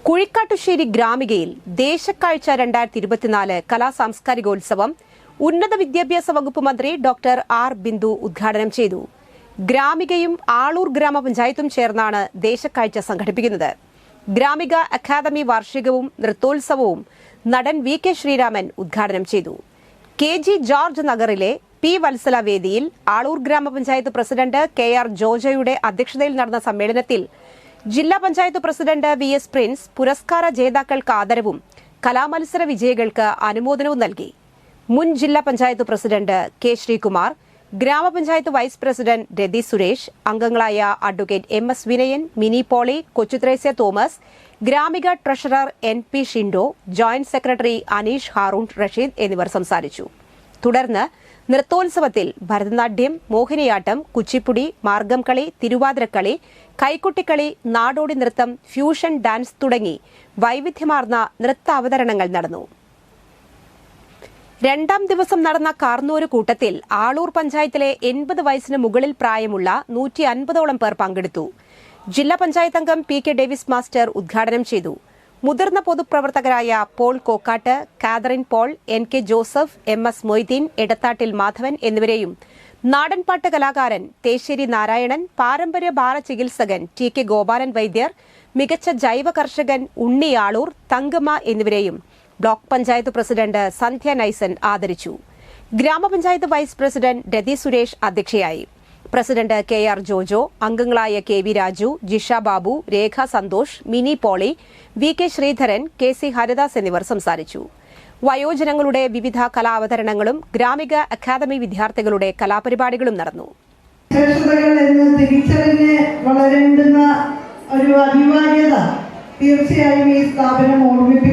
കുഴിക്കാട്ടുശ്ശേരി ഗ്രാമികയിൽ ദേശക്കാഴ്ച 2024 കലാസാംസ്കാരികോത്സവം ഉന്നത വിദ്യാഭ്യാസ വകുപ്പ് മന്ത്രി ഡോക്ടർ ആർ ബിന്ദു ഉദ്ഘാടനം ചെയ്തു. ഗ്രാമികയും ആളൂർ ഗ്രാമപഞ്ചായത്തും ചേർന്നാണ് ദേശക്കാഴ്ച സംഘടിപ്പിക്കുന്നത്. ഗ്രാമിക അക്കാദമി വാർഷികവും നൃത്തോത്സവവും നടൻ വി കെ ശ്രീരാമൻ ഉദ്ഘാടനം ചെയ്തു. കെ ജി ജോർജ് നഗറിലെ പി വത്സല വേദിയിൽ ആളൂർ ഗ്രാമപഞ്ചായത്ത് പ്രസിഡന്റ് കെ ആർ ജോജയുടെ അധ്യക്ഷതയിൽ നടന്ന സമ്മേളനത്തിൽ ജില്ലാ panchayat president V S Prince പുരസ്കാര ജേതാക്കൾക്ക് ആദരവും കലാമത്സര വിജയികൾക്ക് അനുമോദനവും നൽകി. മുൻ ജില്ലാ പഞ്ചായത്ത് പ്രസിഡന്റ് കെ ശ്രീകുമാർ, ഗ്രാമപഞ്ചായത്ത് വൈസ് പ്രസിഡന്റ് രതി സുരേഷ്, അംഗങ്ങളായ advocate M S Vinayan, Mini Poly, Kochuthresia Thomas, Gramika treasurer N P Shindo, joint secretary Aneesh Haroon Rasheed എന്നിവർ സംസാരിച്ചു. തുടർന്ന് നൃത്തോത്സവത്തിൽ ഭരതനാട്യം, മോഹിനിയാട്ടം, കുച്ചിപ്പുടി, മാർഗംകളി, തിരുവാതിരക്കളി, കൈക്കുട്ടിക്കളി, നാടോടി നൃത്തം, ഫ്യൂഷൻ ഡാൻസ് തുടങ്ങി വൈവിധ്യമാർന്ന നൃത്താവതരണങ്ങൾ നടന്നു. രണ്ടാം ദിവസം നടന്ന കാർന്നൂര് കൂട്ടത്തിൽ ആളൂർ പഞ്ചായത്തിലെ 80 വയസ്സിന് മുകളിൽ പ്രായമുള്ള 150ഓളം പേർ പങ്കെടുത്തു. ജില്ലാ പഞ്ചായത്ത് അംഗം പി കെ ഡേവിസ് മാസ്റ്റർ ഉദ്ഘാടനം ചെയ്തു. മുതിർന്ന പൊതുപ്രവർത്തകരായ Paul Kokkatt, Catherine Paul, N K Joseph, M S Moideen, Edathattil Madhavan എന്നിവരെയും നാടൻപാട്ട് കലാകാരൻ തേശ്ശേരി നാരായണൻ, പാരമ്പര്യ ബാല ചികിത്സകൻ ടി കെ ഗോപാലൻ വൈദ്യർ, മികച്ച ജൈവ കർഷകൻ ഉണ്ണി ആളൂർ, തങ്കമ്മ എന്നിവരെയും ബ്ലോക്ക് പഞ്ചായത്ത് പ്രസിഡന്റ് സന്ധ്യ നൈസൻ ആദരിച്ചു. ഗ്രാമപഞ്ചായത്ത് വൈസ് പ്രസിഡന്റ് രതി സുരേഷ് അധ്യക്ഷയായി. പ്രസിഡന്റ് കെ ആർ ജോജോ, അംഗങ്ങളായ K V Raju, Jisha Babu, Rekha Santhosh, Mini Poly, V K Sreedharan, K C Haridas എന്നിവർ സംസാരിച്ചു. വയോജനങ്ങളുടെ വിവിധ കലാവതരണങ്ങളും ഗ്രാമിക അക്കാദമി വിദ്യാർത്ഥികളുടെ കലാപരിപാടികളും നടന്നു. വളരേണ്ടുന്ന ഒരു അനിവാര്യത തീർച്ചയായും ഈ സ്ഥാപനം ഓർമ്മിപ്പിക്കും.